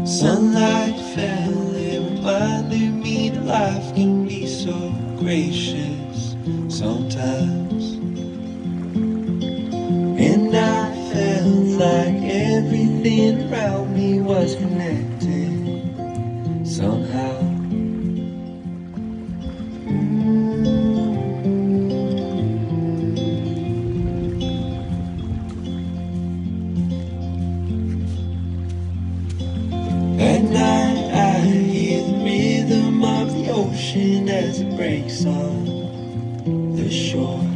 Sunlight fell, it reminded me that life can be so gracious sometimes. And I felt like everything around me was connected somehow. At night I hear the rhythm of the ocean as it breaks on the shore.